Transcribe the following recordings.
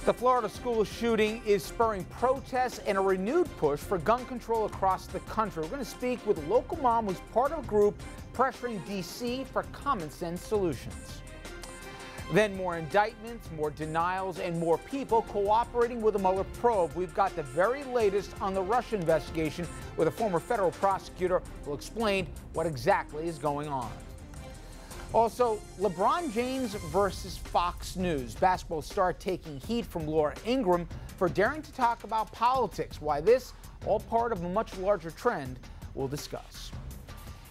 The Florida school shooting is spurring protests and a renewed push for gun control across the country. We're going to speak with a local mom who's part of a group pressuring D.C. for common sense solutions. Then more indictments, more denials, and more people cooperating with the Mueller probe. We've got the very latest on the Russia investigation with a former federal prosecutor who will explain what exactly is going on. Also, LeBron James versus Fox News. Basketball star taking heat from Laura Ingraham for daring to talk about politics. Why this, all part of a much larger trend, we'll discuss.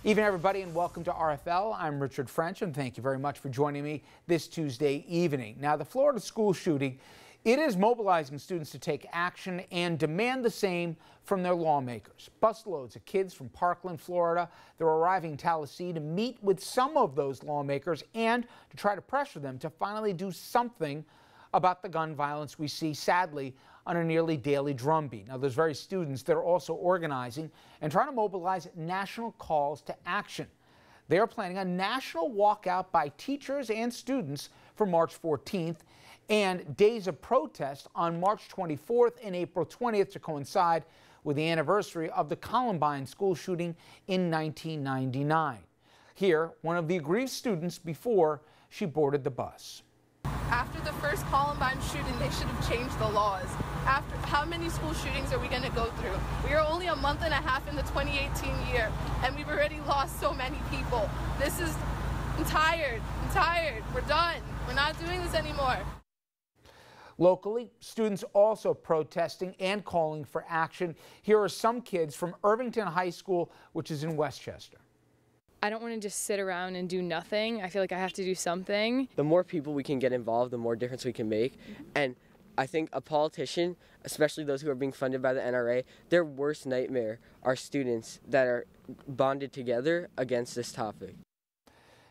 Evening, everybody, and welcome to RFL. I'm Richard French, and thank you very much for joining me this Tuesday evening. Now, the Florida school shooting, it is mobilizing students to take action and demand the same from their lawmakers. Busloads of kids from Parkland, Florida, they're arriving in Tallahassee to meet with some of those lawmakers and to try to pressure them to finally do something about the gun violence we see, sadly, on a nearly daily drumbeat. Now, those very students, they're also organizing and trying to mobilize national calls to action. They are planning a national walkout by teachers and students for March 14th and days of protest on March 24th and April 20th to coincide with the anniversary of the Columbine school shooting in 1999. Here, one of the aggrieved students before she boarded the bus. After the first Columbine shooting, they should have changed the laws. After how many school shootings are we going to go through? We are only a month and a half in the 2018 year, and we've already lost so many people. I'm tired. We're done. We're not doing this anymore. Locally, students also protesting and calling for action. Here are some kids from Irvington High School, which is in Westchester. I don't want to just sit around and do nothing. I feel like I have to do something. The more people we can get involved, the more difference we can make. And I think a politician, especially those who are being funded by the NRA, their worst nightmare are students that are bonded together against this topic.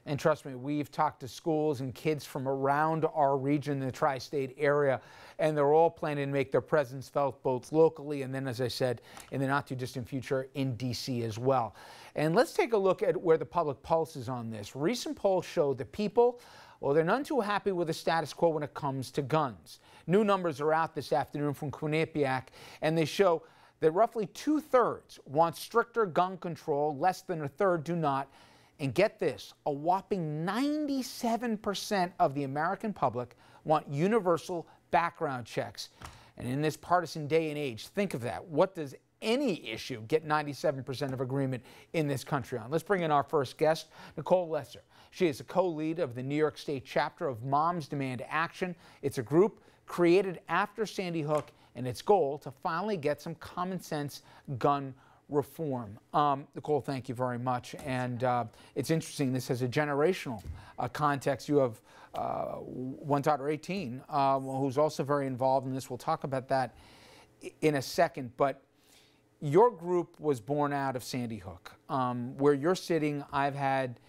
And trust me, we've talked to schools and kids from around our region, the tri-state area, and they're all planning to make their presence felt both locally and then, as I said, in the not too distant future in D.C. as well. And let's take a look at where the public pulse is on this. Recent polls show that people, well, they're none too happy with the status quo when it comes to guns. New numbers are out this afternoon from Quinnipiac, and they show that roughly 2/3 want stricter gun control, less than a third do not. And get this, a whopping 97% of the American public want universal background checks. And in this partisan day and age, think of that. What does any issue get 97% of agreement in this country on? Let's bring in our first guest, Nicole Hockley. She is a co-lead of the New York State chapter of Moms Demand Action. It's a group created after Sandy Hook and its goal to finally get some common sense gun reform. Nicole, thank you very much. And it's interesting, this has a generational context. You have one daughter, 18, who's also very involved in this. We'll talk about that in a second. But your group was born out of Sandy Hook. Where you're sitting, I've had,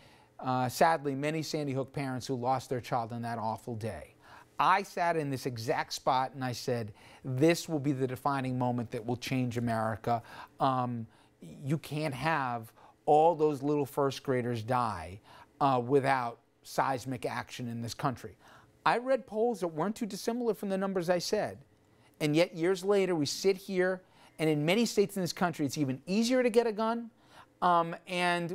sadly, many Sandy Hook parents who lost their child on that awful day. I sat in this exact spot and I said, this will be the defining moment that will change America. You can't have all those little first graders die without seismic action in this country. I read polls that weren't too dissimilar from the numbers I said. And yet years later, we sit here, and in many states in this country, it's even easier to get a gun. And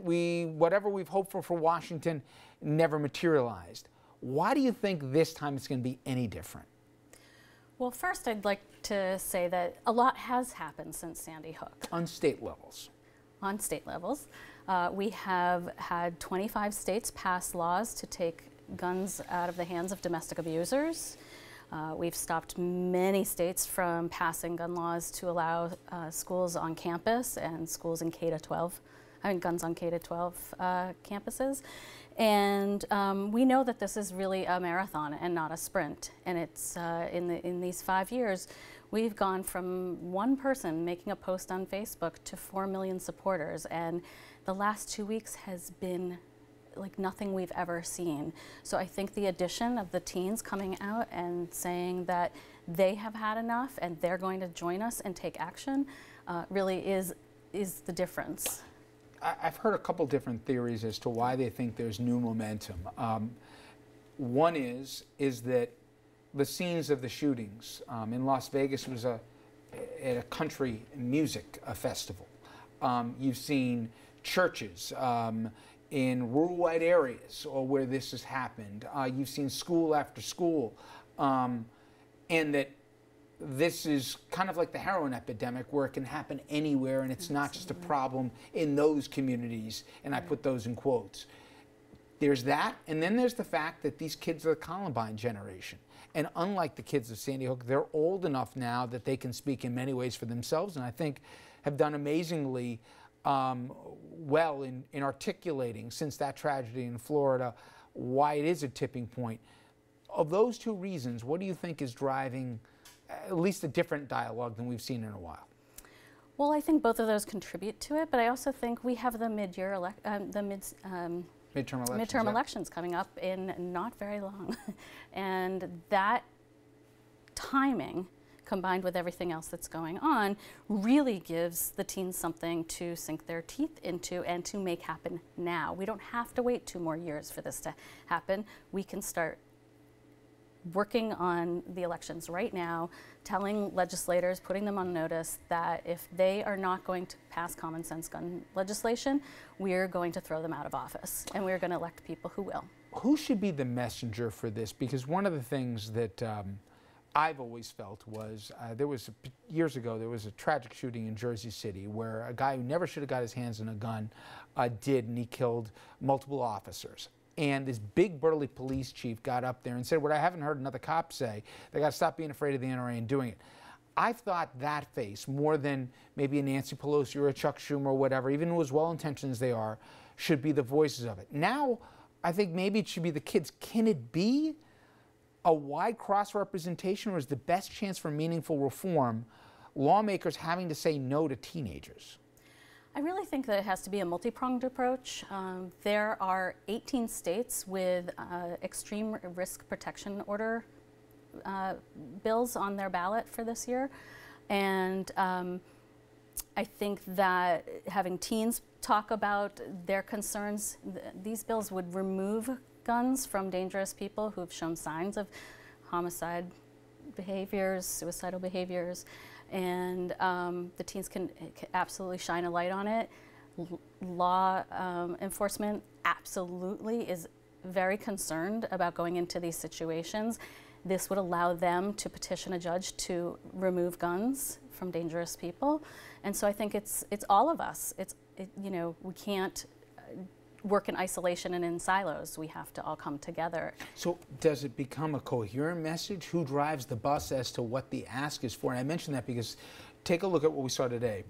whatever we've hoped for Washington never materialized. Why do you think this time it's going to be any different? Well, first, I'd like to say that a lot has happened since Sandy Hook. On state levels. On state levels. We have had 25 states pass laws to take guns out of the hands of domestic abusers. We've stopped many states from passing gun laws to allow schools on campus and schools in K-12, guns on K-12 campuses. And we know that this is really a marathon and not a sprint. And it's in these 5 years, we've gone from one person making a post on Facebook to 4 million supporters. And the last 2 weeks has been like nothing we've ever seen. So I think the addition of the teens coming out and saying that they have had enough and they're going to join us and take action really is the difference. I've heard a couple different theories as to why they think there's new momentum. One is that the scenes of the shootings. In Las Vegas, it was at a country music festival. You've seen churches in rural white areas or where this has happened. You've seen school after school. And that this is kind of like the heroin epidemic where it can happen anywhere and it's not just a problem in those communities, and I put those in quotes. There's that, and then there's the fact that these kids are the Columbine generation. And unlike the kids of Sandy Hook, they're old enough now that they can speak in many ways for themselves, and I think have done amazingly well in articulating, since that tragedy in Florida, why it is a tipping point. Of those two reasons, what do you think is driving at least a different dialogue than we've seen in a while? Well, I think both of those contribute to it, but I also think we have the midterm elections coming up in not very long. And that timing, combined with everything else that's going on, really gives the teens something to sink their teeth into and to make happen now. We don't have to wait 2 more years for this to happen. We can start working on the elections right now, telling legislators, putting them on notice that if they are not going to pass common sense gun legislation, we're going to throw them out of office, and we're going to elect people who will. Who should be the messenger for this? Because one of the things that I've always felt was, years ago, there was a tragic shooting in Jersey City where a guy who never should have got his hands on a gun did, and he killed multiple officers. And this big burly police chief got up there and said what I haven't heard another cop say: they got to stop being afraid of the NRA and doing it. I've thought that face, more than maybe a Nancy Pelosi or a Chuck Schumer or whatever, even as well-intentioned as they are, should be the voices of it. Now, I think maybe it should be the kids. Can it be a wide cross-representation, or is the best chance for meaningful reform lawmakers having to say no to teenagers? I really think that it has to be a multi-pronged approach. There are 18 states with extreme risk protection order bills on their ballot for this year. And I think that having teens talk about their concerns, these bills would remove guns from dangerous people who've shown signs of homicide behaviors, suicidal behaviors, and the teens can absolutely shine a light on it. Law enforcement absolutely is very concerned about going into these situations. This would allow them to petition a judge to remove guns from dangerous people, and so I think it's all of us. You know, we can't work in isolation and in silos. We have to all come together. So does it become a coherent message? Who drives the bus as to what the ask is for? And I mention that because take a look at what we saw today.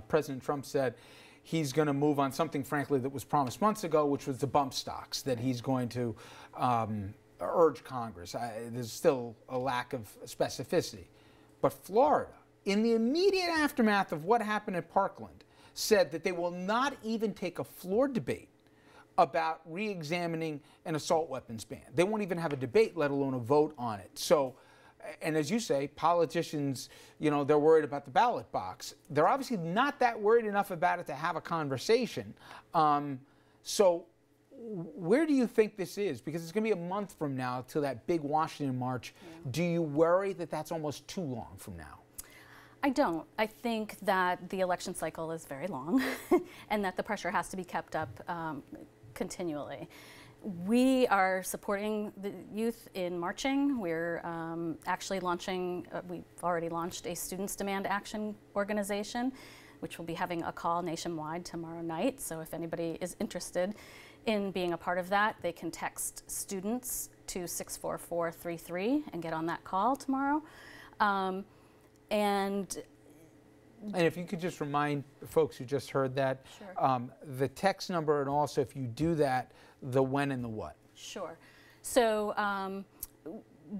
President Trump said he's going to move on something, frankly, that was promised months ago, which was the bump stocks, that he's going to urge Congress. There's still a lack of specificity. But Florida, in the immediate aftermath of what happened at Parkland, said that they will not even take a floor debate about re-examining an assault weapons ban. They won't even have a debate, let alone a vote on it. So, and as you say, politicians, you know, they're worried about the ballot box. They're obviously not that worried enough about it to have a conversation. So where do you think this is? Because it's going to be a month from now till that big Washington march. Yeah. Do you worry that that's almost too long from now? I don't. I think that the election cycle is very long and that the pressure has to be kept up continually. We are supporting the youth in marching. We're actually launching, we've already launched a Students Demand Action organization, which will be having a call nationwide tomorrow night. So if anybody is interested in being a part of that, they can text students to 64433 and get on that call tomorrow. And if you could just remind folks who just heard that, sure. The text number, and also if you do that, the when and the what. Sure. So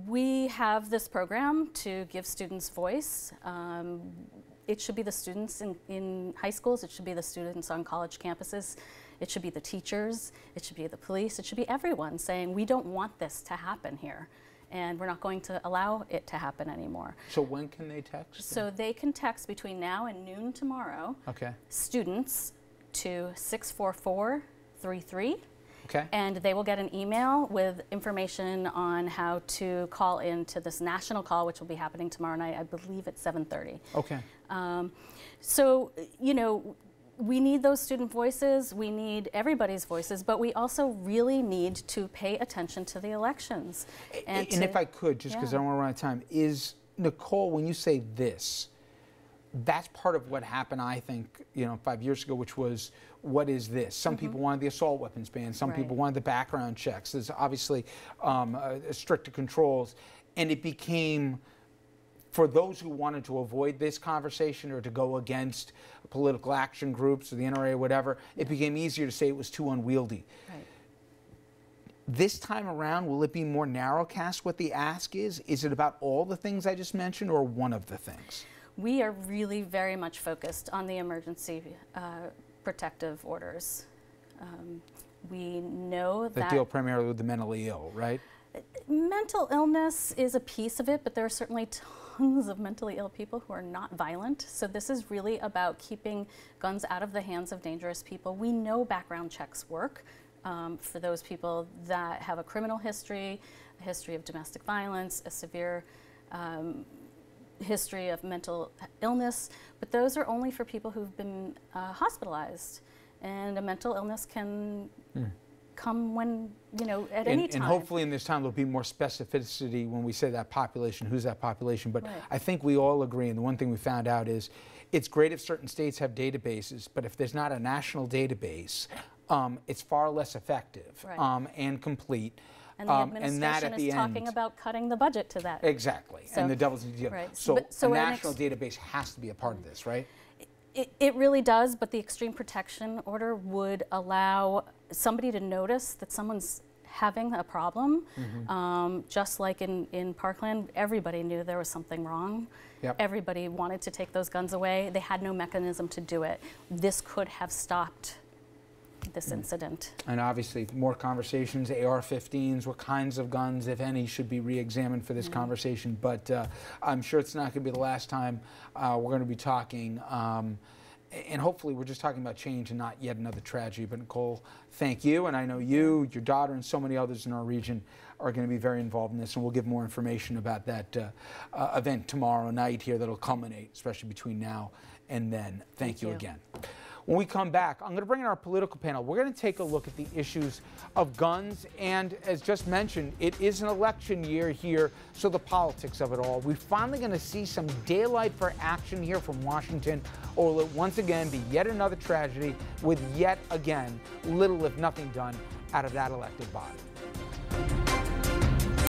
we have this program to give students voice. It should be the students in high schools, it should be the students on college campuses, it should be the teachers, it should be the police, it should be everyone saying we don't want this to happen here. And we're not going to allow it to happen anymore. So when can they text? So they can text between now and noon tomorrow. Okay. Students to 64433. Okay. And they will get an email with information on how to call into this national call, which will be happening tomorrow night, I believe at 7:30. Okay. So, you know, we need those student voices, we need everybody's voices, but we also really need to pay attention to the elections. And if I could, just because I don't want to run out of time, is, Nicole, when you say this, that's part of what happened, I think, you know, 5 years ago, which was, what is this? Some people wanted the assault weapons ban, some people wanted the background checks. There's obviously stricter controls, and it became, for those who wanted to avoid this conversation or to go against political action groups or the NRA or whatever, it became easier to say it was too unwieldy. Right. This time around, will it be more narrowcast what the ask is? Is it about all the things I just mentioned or one of the things? We are really very much focused on the emergency protective orders. We know that deal primarily with the mentally ill, right? Mental illness is a piece of it, but there are certainly tons of mentally ill people who are not violent. So this is really about keeping guns out of the hands of dangerous people. We know background checks work for those people that have a criminal history, a history of domestic violence, a severe history of mental illness, but those are only for people who've been hospitalized. And a mental illness can come when, you know, at any time. And hopefully in this time there'll be more specificity when we say that population, who's that population. But I think we all agree, and the one thing we found out is it's great if certain states have databases, but if there's not a national database, it's far less effective and complete. And the administration is talking about cutting the budget to that. Exactly, So, and the devil's in the detail. So a national database has to be a part of this, right? It really does, but the extreme protection order would allow somebody to notice that someone's having a problem. Just like in Parkland, everybody knew there was something wrong. Everybody wanted to take those guns away. They had no mechanism to do it. This could have stopped this incident. And obviously more conversations, AR-15s, what kinds of guns, if any, should be re-examined for this conversation. But I'm sure it's not going to be the last time we're going to be talking. And hopefully we're just talking about change and not yet another tragedy. But Nicole, thank you. And I know you, your daughter, and so many others in our region are going to be very involved in this. And we'll give more information about that event tomorrow night here that'll culminate, especially between now and then. Thank you again. When we come back, I'm going to bring in our political panel. We're going to take a look at the issues of guns, and as just mentioned, it is an election year here, so the politics of it all. We're finally going to see some daylight for action here from Washington, or will it once again be yet another tragedy with yet again little if nothing done out of that elected body?